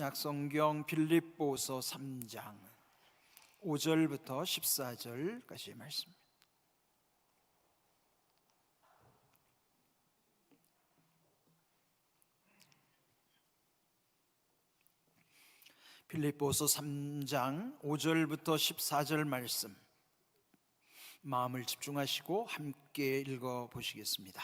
신약성경 빌립보서 3장 5절부터 14절까지의 말씀입니다. 빌립보서 3장 5절부터 14절 말씀, 마음을 집중하시고 함께 읽어보시겠습니다.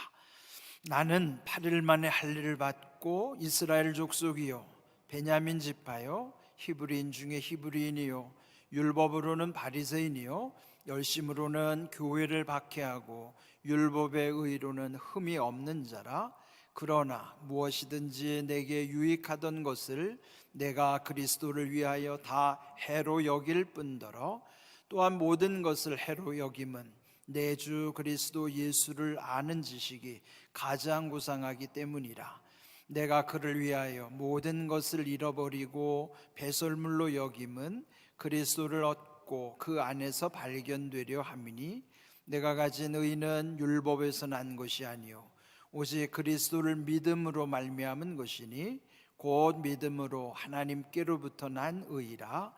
나는 8일 만에 할례를 받고 이스라엘 족속이요 베냐민 지파요 히브리인 중에 히브리인이요 율법으로는 바리새인이요 열심으로는 교회를 박해하고 율법의 의로는 흠이 없는 자라. 그러나 무엇이든지 내게 유익하던 것을 내가 그리스도를 위하여 다 해로 여길 뿐더러 또한 모든 것을 해로 여김은 내 주 그리스도 예수를 아는 지식이 가장 고상하기 때문이라. 내가 그를 위하여 모든 것을 잃어버리고 배설물로 여김은 그리스도를 얻고 그 안에서 발견되려 함이니, 내가 가진 의는 율법에서 난 것이 아니요 오직 그리스도를 믿음으로 말미암은 것이니 곧 믿음으로 하나님께로부터 난 의라.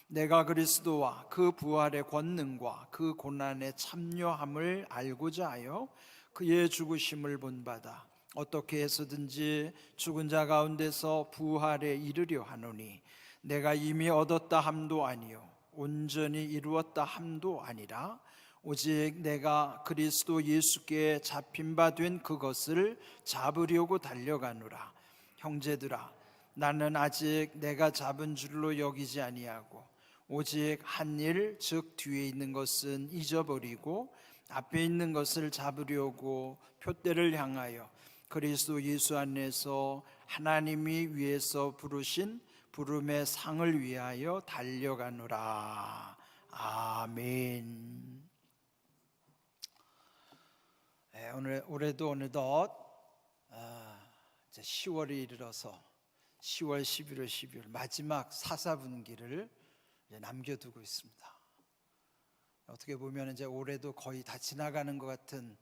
내가 그리스도와 그 부활의 권능과 그 고난에 참여함을 알고자 하여 그의 죽으심을 본받아 어떻게 해서든지 죽은 자 가운데서 부활에 이르려 하노니, 내가 이미 얻었다 함도 아니요 온전히 이루었다 함도 아니라 오직 내가 그리스도 예수께 잡힌 바 된 그것을 잡으려고 달려가노라. 형제들아, 나는 아직 내가 잡은 줄로 여기지 아니하고 오직 한 일, 즉 뒤에 있는 것은 잊어버리고 앞에 있는 것을 잡으려고 표대를 향하여 그리스도 예수 안에서 하나님이 위에서 부르신 부름의 상을 위하여 달려가노라. 아멘. 올해도 어느덧 이제 10월이 이르러서 10월, 11월, 12월 마지막 사사분기를 남겨두고 있습니다. 어떻게 보면 이제 올해도 거의 다 지나가는 것 같은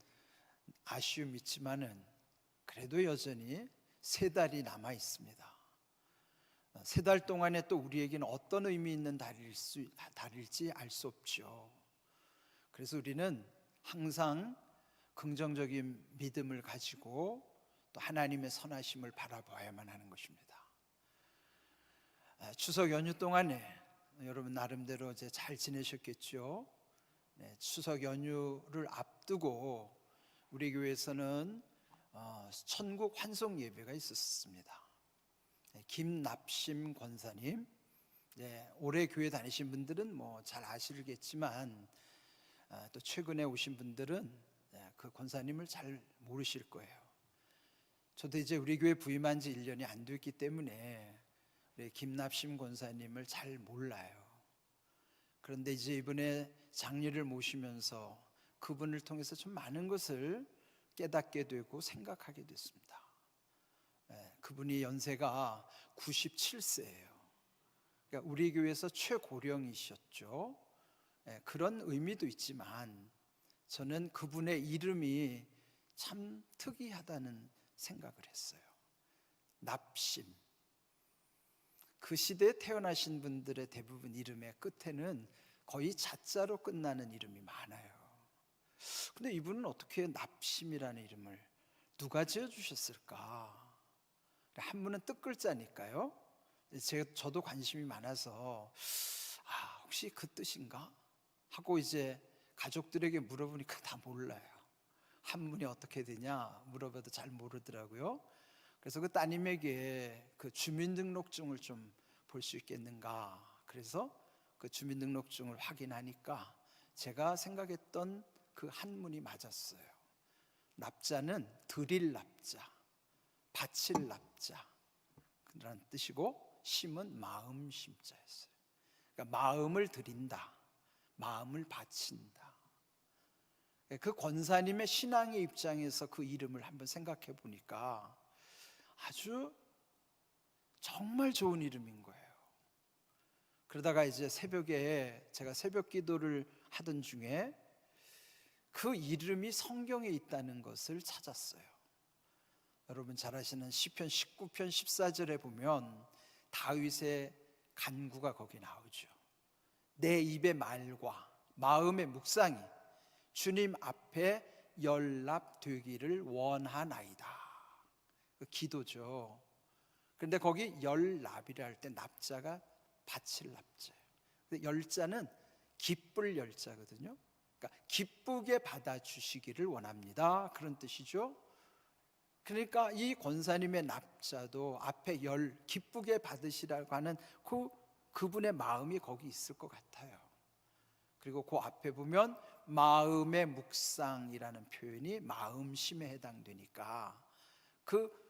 아쉬움이 있지만은 그래도 여전히 3달이 남아 있습니다. 3달 동안에 또 우리에게는 어떤 의미 있는 달일지 알 수 없죠. 그래서 우리는 항상 긍정적인 믿음을 가지고 또 하나님의 선하심을 바라봐야만 하는 것입니다. 추석 연휴 동안에 여러분 나름대로 이제 잘 지내셨겠죠? 추석 연휴를 앞두고 우리 교회에서는 천국 환송 예배가 있었습니다. 김납심 권사님, 올해 교회 다니신 분들은 뭐 잘 아시겠지만 또 최근에 오신 분들은 그 권사님을 잘 모르실 거예요. 저도 이제 우리 교회 부임한 지 1년이 안 됐기 때문에 우리 김납심 권사님을 잘 몰라요. 그런데 이제 이번에 장례를 모시면서 그분을 통해서 좀 많은 것을 깨닫게 되고 생각하게 됐습니다. 그분이 연세가 97세예요. 그러니까 우리 교회에서 최고령이셨죠. 그런 의미도 있지만 저는 그분의 이름이 참 특이하다는 생각을 했어요. 납심. 그 시대에 태어나신 분들의 대부분 이름의 끝에는 거의 자자로 끝나는 이름이 많아요. 근데 이분은 어떻게 납심이라는 이름을 누가 지어주셨을까? 한문은 뜻글자니까요. 저도 관심이 많아서 혹시 그 뜻인가? 하고 이제 가족들에게 물어보니까 다 몰라요. 한문이 어떻게 되냐 물어봐도 잘 모르더라고요. 그래서 그 따님에게 그 주민등록증을 좀 볼 수 있겠는가, 그래서 그 주민등록증을 확인하니까 제가 생각했던 그 한문이 맞았어요. 납자는 드릴 납자, 바칠 납자 라는 뜻이고, 심은 마음 심자였어요. 그러니까 마음을 드린다, 마음을 바친다. 그 권사님의 신앙의 입장에서 그 이름을 한번 생각해 보니까 아주 정말 좋은 이름인 거예요. 그러다가 이제 새벽에 제가 새벽 기도를 하던 중에 그 이름이 성경에 있다는 것을 찾았어요. 여러분 잘 아시는 시편 19편 14절에 보면 다윗의 간구가 거기 나오죠. 내 입의 말과 마음의 묵상이 주님 앞에 연락되기를 원하나이다. 그 기도죠. 그런데 거기 열납이라 할 때 납자가 바칠 납자예요. 열자는 기쁠 열자거든요. 그러니까 기쁘게 받아주시기를 원합니다, 그런 뜻이죠. 그러니까 이 권사님의 납자도 앞에 기쁘게 받으시라고 하는 그분의 마음이 거기 있을 것 같아요. 그리고 그 앞에 보면 마음의 묵상이라는 표현이 마음심에 해당되니까 그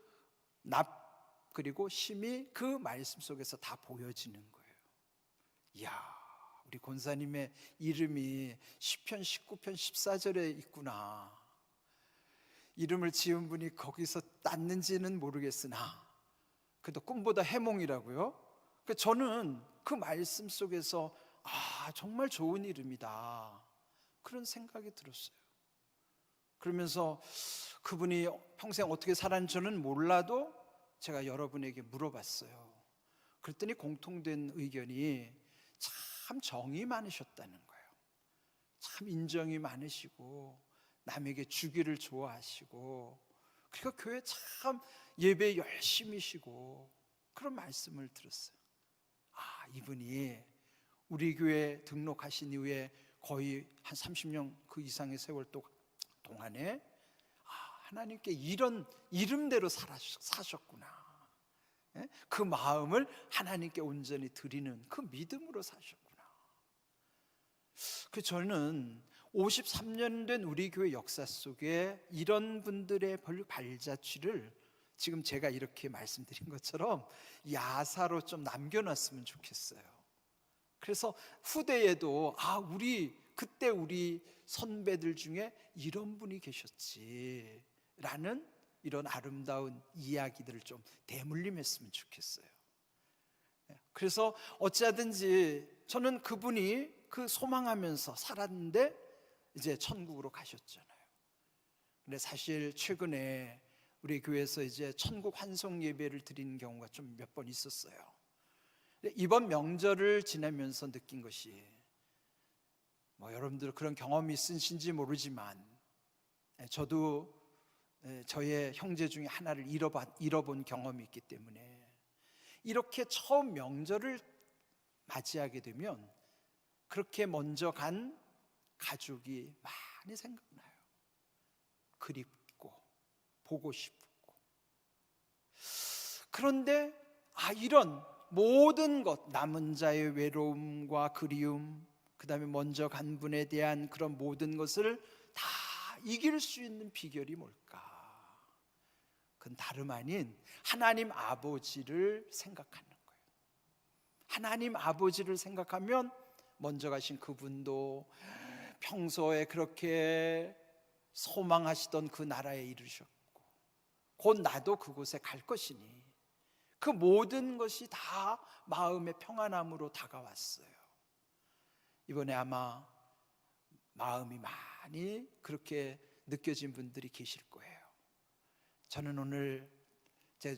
그리고 심이 그 말씀 속에서 다 보여지는 거예요. 이야, 우리 권사님의 이름이 시편 19편 14절에 있구나. 이름을 지은 분이 거기서 땄는지는 모르겠으나 그래도 꿈보다 해몽이라고요. 저는 그 말씀 속에서 정말 좋은 이름이다, 그런 생각이 들었어요. 그러면서 그분이 평생 어떻게 살았는지 저는 몰라도 제가 여러분에게 물어봤어요. 그랬더니 공통된 의견이 참 정이 많으셨다는 거예요. 참 인정이 많으시고 남에게 주기를 좋아하시고, 그리고 교회 참 예배 열심히시고, 그런 말씀을 들었어요. 이분이 우리 교회 등록하신 이후에 거의 한 30년 그 이상의 세월 동안에 하나님께 이런 이름대로 사셨구나. 그 마음을 하나님께 온전히 드리는 그 믿음으로 사셨구나. 저는 53년 된 우리 교회 역사 속에 이런 분들의 발자취를 지금 제가 이렇게 말씀드린 것처럼 야사로 좀 남겨놨으면 좋겠어요. 그래서 후대에도 그때 우리 선배들 중에 이런 분이 계셨지 라는 이런 아름다운 이야기들을 좀 대물림했으면 좋겠어요. 그래서 어찌하든지 저는 그분이 그 소망하면서 살았는데 이제 천국으로 가셨잖아요. 근데 사실 최근에 우리 교회에서 이제 천국 환송 예배를 드리는 경우가 좀 몇 번 있었어요. 이번 명절을 지나면서 느낀 것이, 여러분들 그런 경험이 있으신지 모르지만 저도 저의 형제 중에 하나를 잃어본 경험이 있기 때문에 이렇게 처음 명절을 맞이하게 되면 그렇게 먼저 간 가족이 많이 생각나요. 그립고 보고 싶고. 그런데 이런 모든 것, 남은 자의 외로움과 그리움, 그 다음에 먼저 간 분에 대한 그런 모든 것을 다 이길 수 있는 비결이 뭘까? 그건 다름 아닌 하나님 아버지를 생각하는 거예요. 하나님 아버지를 생각하면 먼저 가신 그분도 평소에 그렇게 소망하시던 그 나라에 이르셨고, 곧 나도 그곳에 갈 것이니 그 모든 것이 다 마음의 평안함으로 다가왔어요. 이번에 아마 마음이 많이 그렇게 느껴진 분들이 계실 거예요. 저는 오늘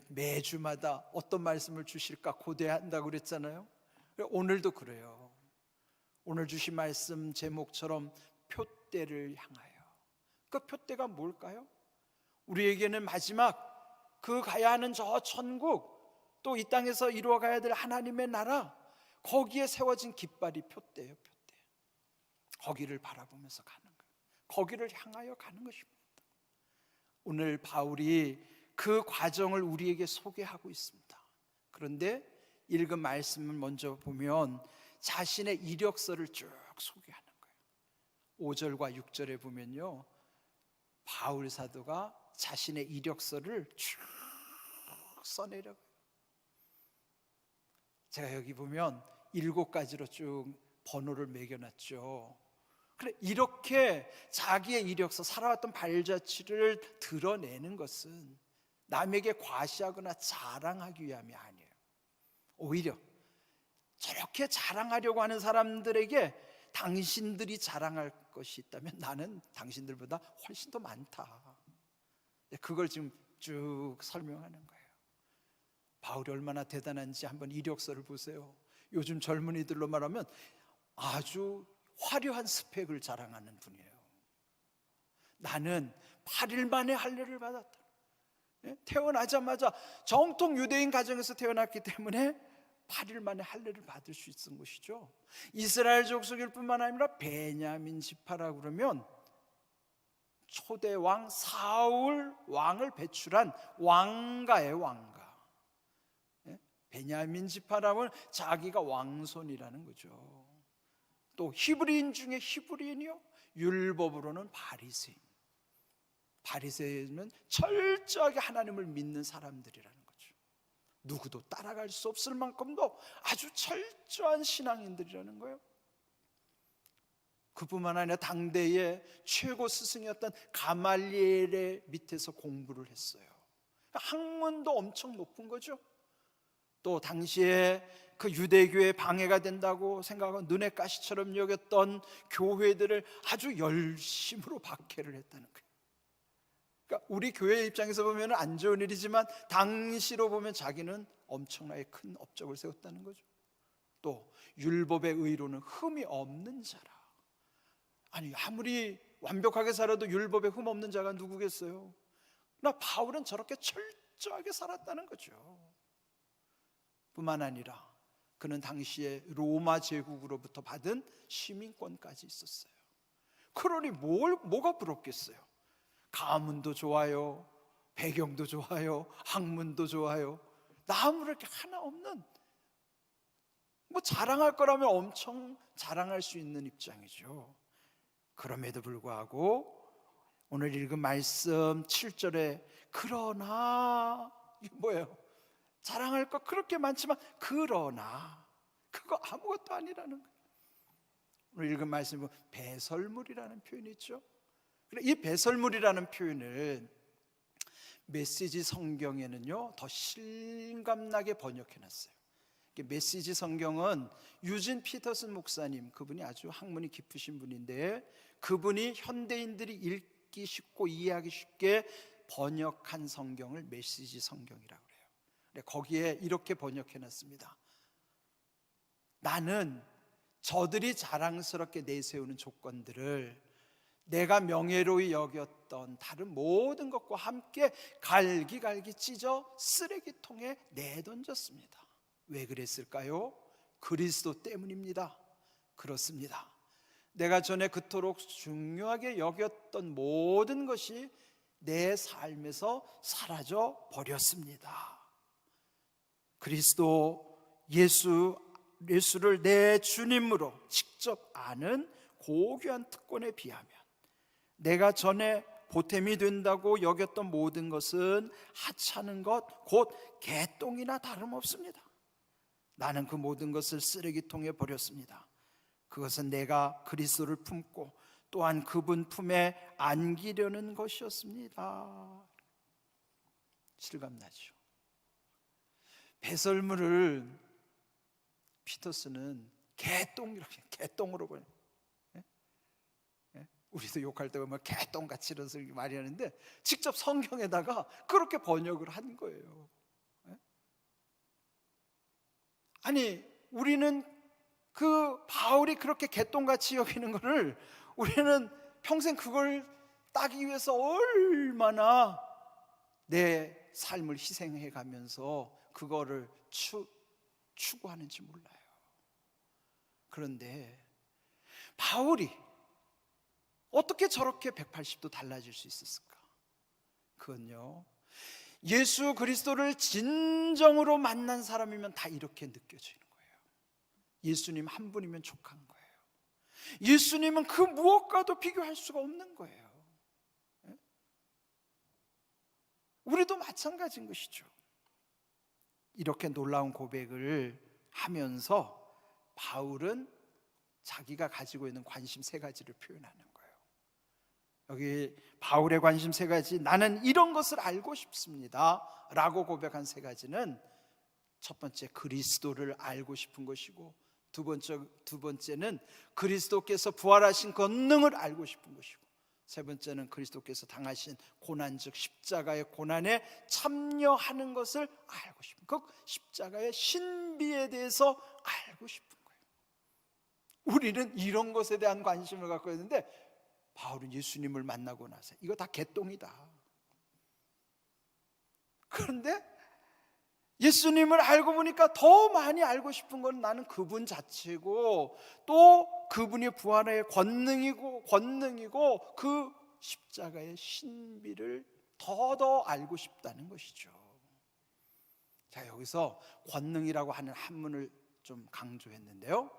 매주마다 어떤 말씀을 주실까 고대한다고 그랬잖아요. 오늘도 그래요. 오늘 주신 말씀 제목처럼 표대를 향하여. 그 표대가 뭘까요? 우리에게는 마지막 그 가야 하는 저 천국, 또 이 땅에서 이루어가야 될 하나님의 나라, 거기에 세워진 깃발이 표대예요. 표대. 거기를 바라보면서 가는 거예요. 거기를 향하여 가는 것입니다. 오늘 바울이 그 과정을 우리에게 소개하고 있습니다. 그런데 읽은 말씀을 먼저 보면 자신의 이력서를 쭉 소개하는 거예요. 5절과 6절에 보면요, 바울 사도가 자신의 이력서를 쭉 써내려가요. 제가 여기 보면 7가지로 쭉 번호를 매겨놨죠. 그래, 이렇게 자기의 이력서, 살아왔던 발자취를 드러내는 것은 남에게 과시하거나 자랑하기 위함이 아니에요. 오히려 저렇게 자랑하려고 하는 사람들에게 당신들이 자랑할 것이 있다면 나는 당신들보다 훨씬 더 많다. 그걸 지금 쭉 설명하는 거예요. 바울이 얼마나 대단한지 한번 이력서를 보세요. 요즘 젊은이들로 말하면 아주 화려한 스펙을 자랑하는 분이에요. 나는 8일 만에 할례를 받았다. 태어나자마자 정통 유대인 가정에서 태어났기 때문에 8일 만에 할례를 받을 수 있는 것이죠. 이스라엘 족속일 뿐만 아니라 베냐민 지파라고 그러면 초대 왕 사울 왕을 배출한 왕가의 왕가. 베냐민 지파라면 자기가 왕손이라는 거죠. 또 히브리인 중에 히브리인이요, 율법으로는 바리새인. 바리새인은 철저하게 하나님을 믿는 사람들이라는 거죠. 누구도 따라갈 수 없을 만큼도 아주 철저한 신앙인들이라는 거예요. 그뿐만 아니라 당대의 최고 스승이었던 가말리엘의 밑에서 공부를 했어요. 학문도 엄청 높은 거죠. 또 당시에 그 유대교의 방해가 된다고 생각하고 눈의 가시처럼 여겼던 교회들을 아주 열심으로 박해를 했다는 거예요. 그러니까 우리 교회 입장에서 보면 안 좋은 일이지만 당시로 보면 자기는 엄청나게 큰 업적을 세웠다는 거죠. 또 율법의 의로는 흠이 없는 자라. 아니, 아무리 완벽하게 살아도 율법에 흠 없는 자가 누구겠어요? 그러나 바울은 저렇게 철저하게 살았다는 거죠. 뿐만 아니라 그는 당시에 로마 제국으로부터 받은 시민권까지 있었어요. 그러니 뭐가 부럽겠어요? 가문도 좋아요, 배경도 좋아요, 학문도 좋아요. 나 아무럴 게 하나 없는, 뭐 자랑할 거라면 엄청 자랑할 수 있는 입장이죠. 그럼에도 불구하고 오늘 읽은 말씀 7절에 그러나, 이게 뭐예요? 자랑할 거 그렇게 많지만 그러나 그거 아무것도 아니라는 거예요. 오늘 읽은 말씀에 보면 배설물이라는 표현이 있죠. 이 배설물이라는 표현을 메시지 성경에는요 더 실감나게 번역해놨어요. 메시지 성경은 유진 피터슨 목사님, 그분이 아주 학문이 깊으신 분인데 그분이 현대인들이 읽기 쉽고 이해하기 쉽게 번역한 성경을 메시지 성경이라고 해요. 거기에 이렇게 번역해놨습니다. 나는 저들이 자랑스럽게 내세우는 조건들을 내가 명예로이 여겼던 다른 모든 것과 함께 갈기갈기 찢어 쓰레기통에 내던졌습니다. 왜 그랬을까요? 그리스도 때문입니다. 그렇습니다. 내가 전에 그토록 중요하게 여겼던 모든 것이 내 삶에서 사라져 버렸습니다. 그리스도 예수를 내 주님으로 직접 아는 고귀한 특권에 비하면 내가 전에 보탬이 된다고 여겼던 모든 것은 하찮은 것, 곧 개똥이나 다름없습니다. 나는 그 모든 것을 쓰레기통에 버렸습니다. 그것은 내가 그리스도를 품고 또한 그분 품에 안기려는 것이었습니다. 실감나죠? 배설물을 피터스는 개똥으로 보내요. 우리도 욕할 때 보면 개똥같이 이런 소리 많이 하는데 직접 성경에다가 그렇게 번역을 한 거예요. 아니, 우리는 그 바울이 그렇게 개똥같이 여기는 거를 우리는 평생 그걸 따기 위해서 얼마나 내 삶을 희생해 가면서 그거를 추구하는지 몰라요. 그런데 바울이 어떻게 저렇게 180도 달라질 수 있었을까? 그건요, 예수 그리스도를 진정으로 만난 사람이면 다 이렇게 느껴지는 거예요. 예수님 한 분이면 족한 거예요. 예수님은 그 무엇과도 비교할 수가 없는 거예요. 우리도 마찬가지인 것이죠. 이렇게 놀라운 고백을 하면서 바울은 자기가 가지고 있는 관심 3가지를 표현하는 거예요. 여기 바울의 관심 3가지, 나는 이런 것을 알고 싶습니다 라고 고백한 3가지는 첫 번째, 그리스도를 알고 싶은 것이고, 두 번째는 그리스도께서 부활하신 권능을 알고 싶은 것이고, 세 번째는 그리스도께서 당하신 고난, 즉 십자가의 고난에 참여하는 것을 알고 싶은, 그 십자가의 신비에 대해서 알고 싶은 거예요. 우리는 이런 것에 대한 관심을 갖고 있는데 바울은 예수님을 만나고 나서 이거 다 개똥이다. 그런데 예수님을 알고 보니까 더 많이 알고 싶은 건 나는 그분 자체고, 또 그분이 부활의 권능이고 그 십자가의 신비를 더더 알고 싶다는 것이죠. 자, 여기서 권능이라고 하는 한문을 좀 강조했는데요,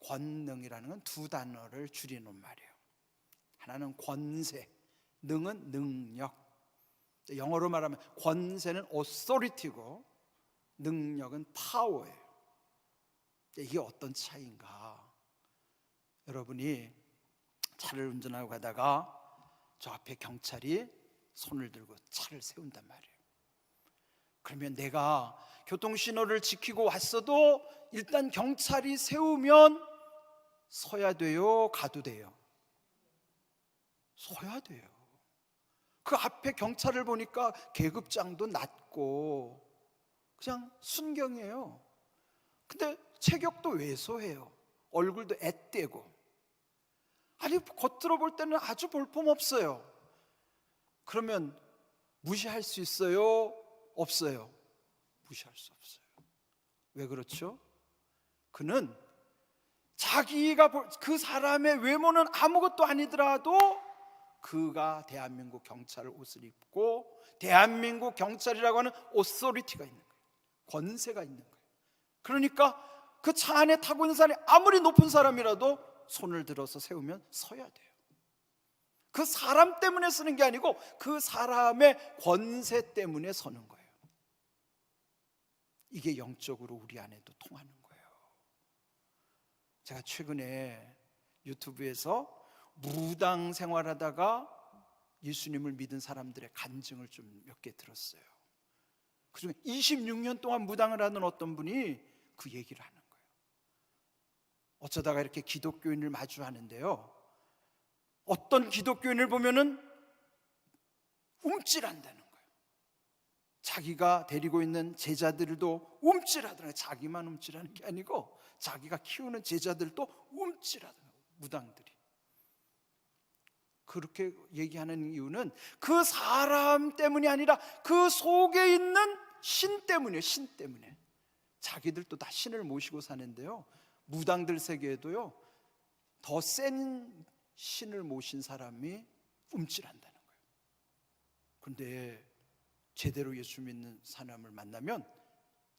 권능이라는 건 두 단어를 줄이는 말이에요. 하나는 권세, 능은 능력. 영어로 말하면 권세는 authority고 능력은 파워예요. 이게 어떤 차이인가? 여러분이 차를 운전하고 가다가 저 앞에 경찰이 손을 들고 차를 세운단 말이에요. 그러면 내가 교통신호를 지키고 왔어도 일단 경찰이 세우면 서야 돼요? 가도 돼요? 서야 돼요. 그 앞에 경찰을 보니까 계급장도 낮고 그냥 순경이에요. 근데 체격도 왜소해요. 얼굴도 앳되고. 아니, 겉으로 볼 때는 아주 볼품없어요. 그러면 무시할 수 있어요? 없어요? 무시할 수 없어요. 왜 그렇죠? 그는 자기가 그 사람의 외모는 아무것도 아니더라도 그가 대한민국 경찰 옷을 입고 대한민국 경찰이라고 하는 오소리티가 있는 거예요. 권세가 있는 거예요. 그러니까 그 차 안에 타고 있는 사람이 아무리 높은 사람이라도 손을 들어서 세우면 서야 돼요. 그 사람 때문에 서는 게 아니고 그 사람의 권세 때문에 서는 거예요. 이게 영적으로 우리 안에도 통하는 거예요. 제가 최근에 유튜브에서 무당 생활하다가 예수님을 믿은 사람들의 간증을 좀 몇 개 들었어요. 그중에 26년 동안 무당을 하는 어떤 분이 그 얘기를 하는 거예요. 어쩌다가 이렇게 기독교인을 마주하는데요, 어떤 기독교인을 보면은 움찔한다는 거예요. 자기가 데리고 있는 제자들도 움찔하더라고요. 자기만 움찔하는 게 아니고 자기가 키우는 제자들도 움찔하더라고요. 무당들이 그렇게 얘기하는 이유는 그 사람 때문이 아니라 그 속에 있는 신 때문이에요. 신 때문에. 자기들도 다 신을 모시고 사는데요, 무당들 세계에도요 더 센 신을 모신 사람이 움찔한다는 거예요. 그런데 제대로 예수 믿는 사람을 만나면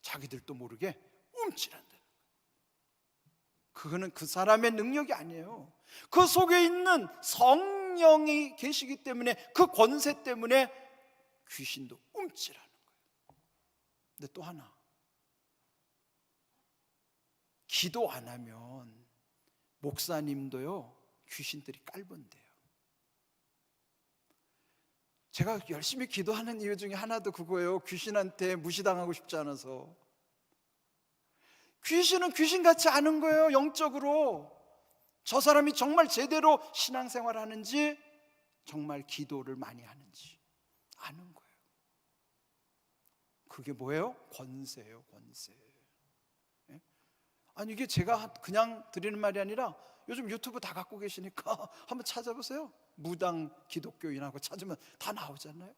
자기들도 모르게 움찔한다는 거예요. 그거는 그 사람의 능력이 아니에요. 그 속에 있는 성령이 계시기 때문에, 그 권세 때문에 귀신도 움찔하는 거예요. 근데 또 하나, 기도 안 하면 목사님도요 귀신들이 깔본대요. 제가 열심히 기도하는 이유 중에 하나도 그거예요. 귀신한테 무시당하고 싶지 않아서. 귀신은 귀신같이 아는 거예요. 영적으로 저 사람이 정말 제대로 신앙생활 하는지, 정말 기도를 많이 하는지 아는 거예요. 그게 뭐예요? 권세예요. 권세. 아니, 이게 제가 그냥 드리는 말이 아니라 요즘 유튜브 다 갖고 계시니까 한번 찾아보세요. 무당 기독교인하고 찾으면 다 나오잖아요.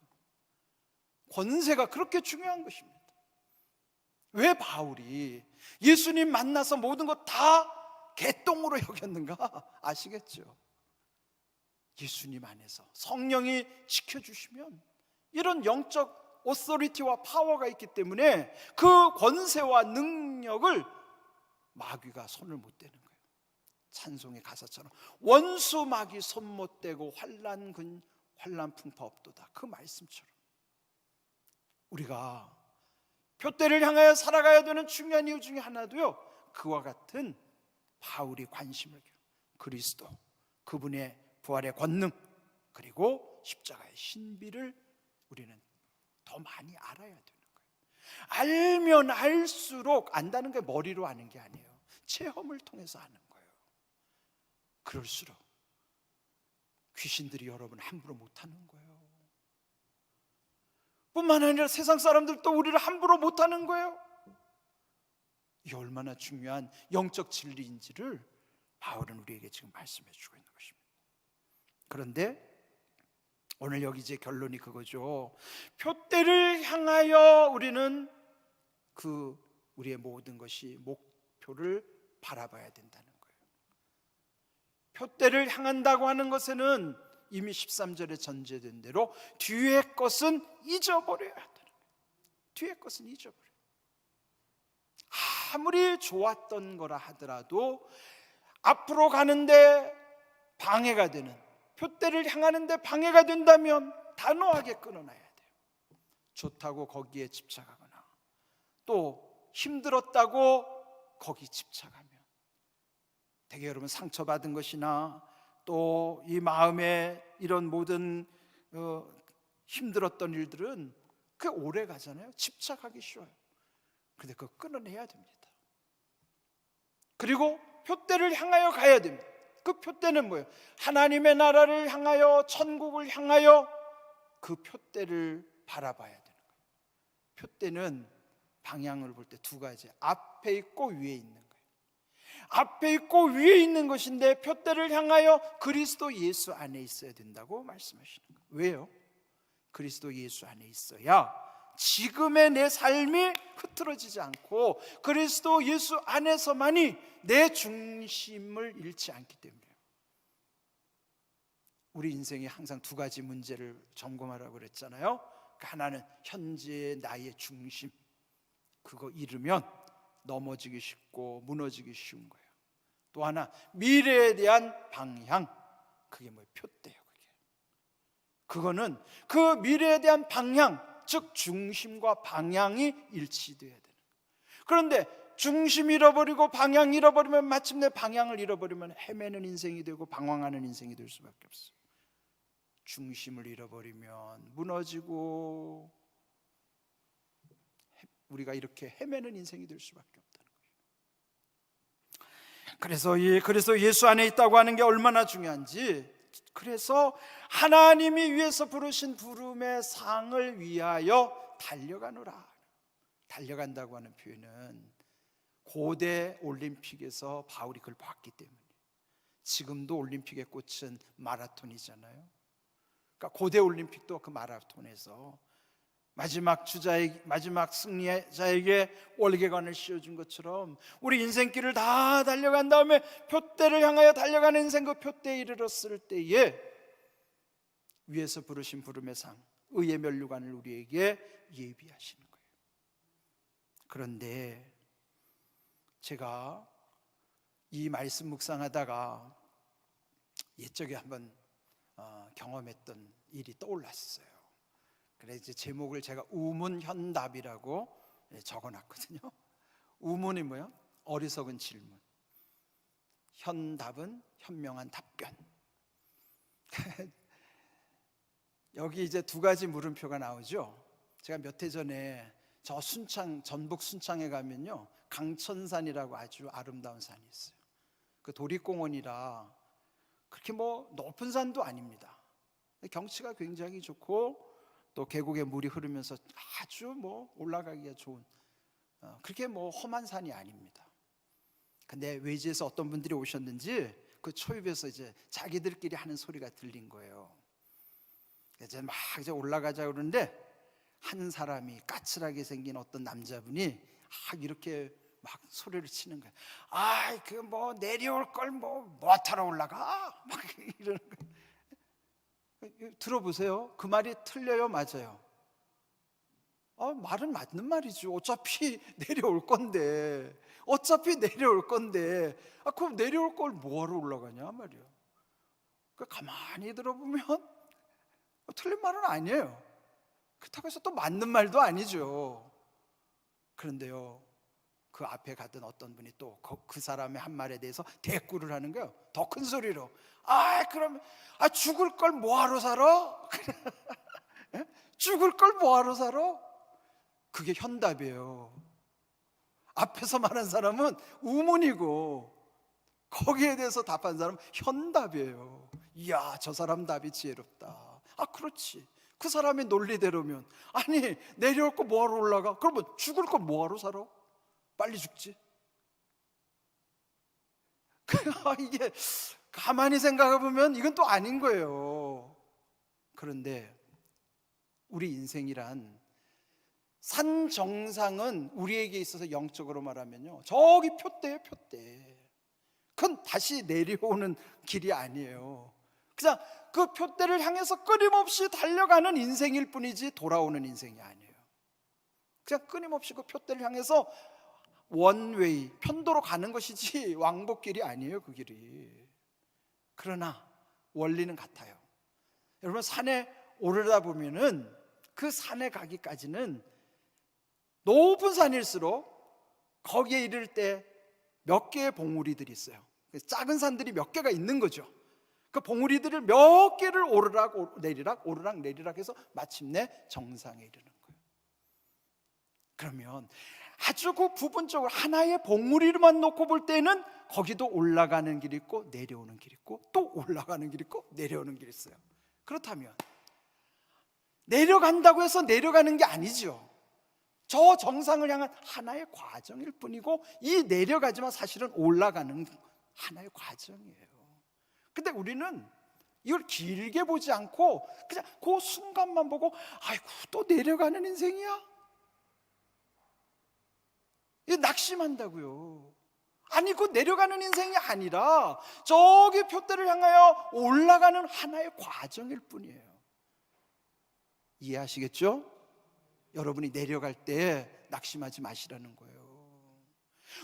권세가 그렇게 중요한 것입니다. 왜 바울이 예수님 만나서 모든 것 다 개똥으로 여겼는가 아시겠죠? 예수님 안에서 성령이 지켜주시면 이런 영적 오소리티와 파워가 있기 때문에 그 권세와 능력을 마귀가 손을 못 대는 거예요. 찬송의 가사처럼 원수 마귀 손 못 대고 환난 풍파 없도다, 그 말씀처럼 우리가 표대를 향하여 살아가야 되는 중요한 이유 중에 하나도요, 그와 같은 바울이 관심을 그리스도, 그분의 부활의 권능, 그리고 십자가의 신비를 우리는 더 많이 알아야 되는 거예요. 알면 알수록, 안다는 게 머리로 아는 게 아니에요. 체험을 통해서 아는 거예요. 그럴수록 귀신들이 여러분 함부로 못하는 거예요. 뿐만 아니라 세상 사람들도 우리를 함부로 못하는 거예요. 이게 얼마나 중요한 영적 진리인지를 바울은 우리에게 지금 말씀해 주고 있는 것입니다. 그런데 오늘 여기 이제 결론이 그거죠. 표대를 향하여 우리는 우리의 모든 것이 목표를 바라봐야 된다는 거예요. 표대를 향한다고 하는 것에는 이미 13절에 전제된 대로 뒤의 것은 잊어버려야 되는 거예요. 뒤의 것은 잊어버려요. 아무리 좋았던 거라 하더라도 앞으로 가는데 방해가 되는, 표대를 향하는데 방해가 된다면 단호하게 끊어놔야 돼요. 좋다고 거기에 집착하거나 또 힘들었다고 거기 집착하면 되게 여러분 상처받은 것이나 또 이 마음에 이런 모든 힘들었던 일들은 그 오래 가잖아요. 집착하기 쉬워요. 그런데 그거 끊어내야 됩니다. 그리고 표대를 향하여 가야 됩니다. 그 표대는 뭐예요? 하나님의 나라를 향하여, 천국을 향하여 그 표대를 바라봐야 되는 거예요. 표대는 방향을 볼 때 두 가지, 앞에 있고 위에 있는 거예요. 앞에 있고 위에 있는 것인데 표대를 향하여 그리스도 예수 안에 있어야 된다고 말씀하시는 거예요. 왜요? 그리스도 예수 안에 있어야 지금의 내 삶이 흐트러지지 않고 그리스도 예수 안에서만이 내 중심을 잃지 않기 때문이에요. 우리 인생에 항상 두 가지 문제를 점검하라고 그랬잖아요. 하나는 현재의 나의 중심, 그거 잃으면 넘어지기 쉽고 무너지기 쉬운 거예요. 또 하나 미래에 대한 방향, 그게 뭐예요? 표대예요. 그거는 그 미래에 대한 방향, 즉 중심과 방향이 일치돼야 되는 거예요. 그런데 중심 잃어버리고 방향 잃어버리면, 마침내 방향을 잃어버리면 헤매는 인생이 되고 방황하는 인생이 될 수밖에 없어요. 중심을 잃어버리면 무너지고 우리가 이렇게 헤매는 인생이 될 수밖에 없다는 거예요. 그래서 예수 안에 있다고 하는 게 얼마나 중요한지, 그래서 하나님이 위에서 부르신 부름의 상을 위하여 달려가노라. 달려간다고 하는 표현은 고대 올림픽에서 바울이 그걸 봤기 때문에, 지금도 올림픽의 꽃은 마라톤이잖아요. 그러니까 고대 올림픽도 그 마라톤에서 마지막 승리자에게 월계관을 씌워준 것처럼 우리 인생길을 다 달려간 다음에 표대를 향하여 달려가는 인생, 그 표대에 이르렀을 때에 위에서 부르신 부름의 상, 의의 면류관을 우리에게 예비하시는 거예요. 그런데 제가 이 말씀 묵상하다가 옛적에 한번 경험했던 일이 떠올랐어요. 그래서 이제 제목을 제가 우문현답이라고 적어놨거든요. 우문이 뭐예요? 어리석은 질문. 현답은 현명한 답변. 여기 이제 두 가지 물음표가 나오죠. 제가 몇 해 전에 저 전북 순창에 가면요, 강천산이라고 아주 아름다운 산이 있어요. 그 도립공원이라 그렇게 뭐 높은 산도 아닙니다. 경치가 굉장히 좋고 또 계곡에 물이 흐르면서 아주 뭐 올라가기가 좋은, 그렇게 뭐 험한 산이 아닙니다. 근데 외지에서 어떤 분들이 오셨는지 그 초입에서 이제 자기들끼리 하는 소리가 들린 거예요. 이제 막 이제 올라가자 그러는데 한 사람이, 까칠하게 생긴 어떤 남자분이 막 이렇게 막 소리를 치는 거예요. 아, 그 뭐 내려올 걸 뭐 타러 올라가? 막 이러는 거예요. 들어보세요. 그 말이 틀려요, 맞아요? 말은 맞는 말이죠. 어차피 내려올 건데, 그럼 내려올 걸 뭐하러 올라가냐 말이에요. 가만히 들어보면 틀린 말은 아니에요. 그렇다고 해서 또 맞는 말도 아니죠. 그런데요, 그 앞에 가던 어떤 분이 또 그 사람의 한 말에 대해서 대꾸를 하는 거예요. 더 큰 소리로. 그럼 죽을 걸 뭐하러 살아? 죽을 걸 뭐하러 살아? 그게 현답이에요. 앞에서 말한 사람은 우문이고 거기에 대해서 답한 사람은 현답이에요. 이야, 저 사람 답이 지혜롭다. 아, 그렇지. 그 사람의 논리대로면, 아니 내려올 거 뭐하러 올라가? 그러면 죽을 거 뭐하러 살아? 빨리 죽지. 이게 가만히 생각해 보면 이건 또 아닌 거예요. 그런데 우리 인생이란, 산 정상은 우리에게 있어서 영적으로 말하면요, 저기 표대예요, 표대. 그건 다시 내려오는 길이 아니에요. 그냥 그 표대를 향해서 끊임없이 달려가는 인생일 뿐이지 돌아오는 인생이 아니에요. 그냥 끊임없이 그 표대를 향해서 원웨이, 편도로 가는 것이지 왕복길이 아니에요, 그 길이. 그러나 원리는 같아요. 여러분, 산에 오르다 보면은 그 산에 가기까지는 높은 산일수록 거기에 이를 때 몇 개의 봉우리들이 있어요. 작은 산들이 몇 개가 있는 거죠. 그 봉우리들을 몇 개를 오르락 내리락 오르락 내리락 해서 마침내 정상에 이르는 거예요. 그러면 아주 그 부분적으로 하나의 봉우리만 놓고 볼 때는 거기도 올라가는 길이 있고 내려오는 길이 있고 또 올라가는 길이 있고 내려오는 길이 있어요. 그렇다면 내려간다고 해서 내려가는 게 아니죠. 저 정상을 향한 하나의 과정일 뿐이고, 이 내려가지만 사실은 올라가는 하나의 과정이에요. 근데 우리는 이걸 길게 보지 않고 그냥 그 순간만 보고, 아이고 또 내려가는 인생이야? 이거 낙심한다고요. 아니, 그 내려가는 인생이 아니라 저기 표대를 향하여 올라가는 하나의 과정일 뿐이에요. 이해하시겠죠? 여러분이 내려갈 때 낙심하지 마시라는 거예요.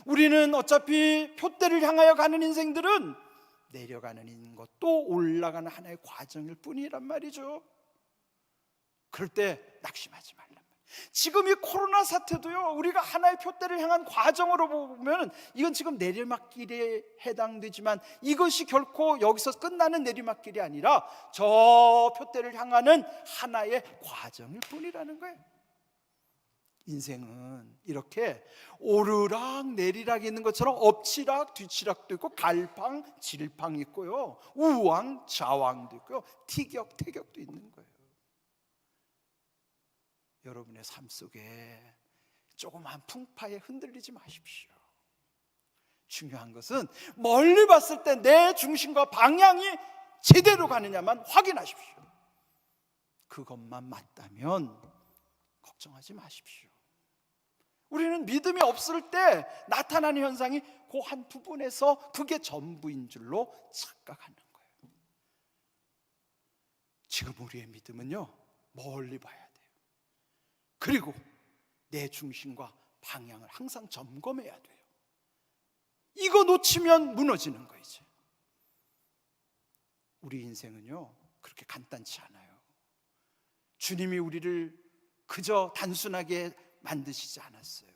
우리는 어차피 표대를 향하여 가는 인생들은 내려가는 것 또 올라가는 하나의 과정일 뿐이란 말이죠. 그럴 때 낙심하지 말란 말이에요. 지금 이 코로나 사태도요, 우리가 하나의 표대를 향한 과정으로 보면 이건 지금 내리막길에 해당되지만 이것이 결코 여기서 끝나는 내리막길이 아니라 저 표대를 향하는 하나의 과정일 뿐이라는 거예요. 인생은 이렇게 오르락 내리락 있는 것처럼 엎치락 뒤치락도 있고 갈팡 질팡 있고요, 우왕 좌왕도 있고요, 티격태격도 있는 거예요. 여러분의 삶 속에 조그만 풍파에 흔들리지 마십시오. 중요한 것은 멀리 봤을 때 내 중심과 방향이 제대로 가느냐만 확인하십시오. 그것만 맞다면 걱정하지 마십시오. 우리는 믿음이 없을 때 나타나는 현상이 그 한 부분에서 그게 전부인 줄로 착각하는 거예요. 지금 우리의 믿음은요, 멀리 봐야 돼요. 그리고 내 중심과 방향을 항상 점검해야 돼요. 이거 놓치면 무너지는 거이죠. 우리 인생은요, 그렇게 간단치 않아요. 주님이 우리를 그저 단순하게 만드시지 않았어요.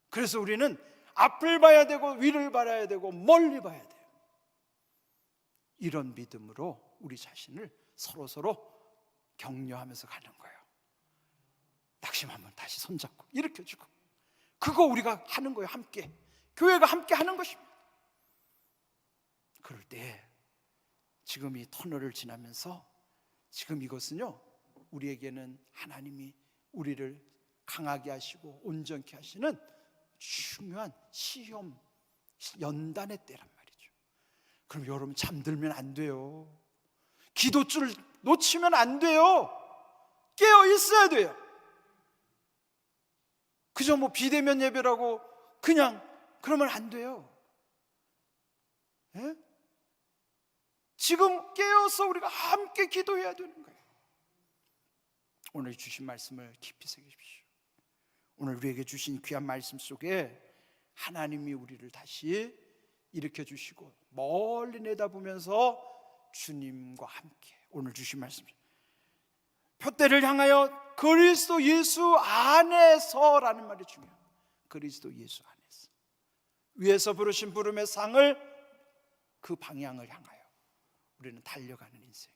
그래서 우리는 앞을 봐야 되고 위를 바라야 되고 멀리 봐야 돼요. 이런 믿음으로 우리 자신을 서로 격려하면서 가는 거예요. 낙심하면 다시 손잡고 일으켜주고, 그거 우리가 하는 거예요. 함께, 교회가 함께 하는 것입니다. 그럴 때 지금 이 터널을 지나면서, 지금 이것은요, 우리에게는 하나님이 우리를 강하게 하시고 온전케 하시는 중요한 시험, 연단의 때란 말이죠. 그럼 여러분 잠들면 안 돼요. 기도줄 놓치면 안 돼요. 깨어 있어야 돼요. 그저 뭐 비대면 예배라고 그냥 그러면 안 돼요. 예? 지금 깨어서 우리가 함께 기도해야 되는 거예요. 오늘 주신 말씀을 깊이 새기십시오. 오늘 우리에게 주신 귀한 말씀 속에 하나님이 우리를 다시 일으켜 주시고 멀리 내다보면서 주님과 함께, 오늘 주신 말씀, 표대를 향하여 그리스도 예수 안에서라는 말이 중요해요. 그리스도 예수 안에서, 위에서 부르신 부름의 상을, 그 방향을 향하여 우리는 달려가는 인생이에요.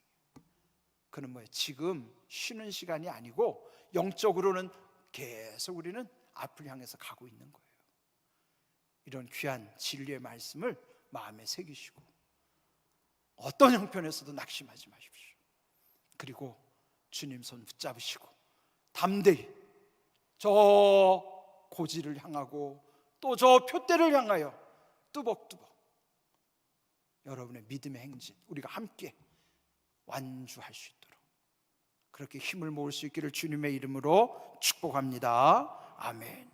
그는 뭐예요? 지금 쉬는 시간이 아니고 영적으로는 계속 우리는 앞을 향해서 가고 있는 거예요. 이런 귀한 진리의 말씀을 마음에 새기시고 어떤 형편에서도 낙심하지 마십시오. 그리고 주님 손 붙잡으시고 담대히 저 고지를 향하고 또 저 표대를 향하여 뚜벅뚜벅 여러분의 믿음의 행진 우리가 함께 완주할 수 있도록 그렇게 힘을 모을 수 있기를 주님의 이름으로 축복합니다. 아멘.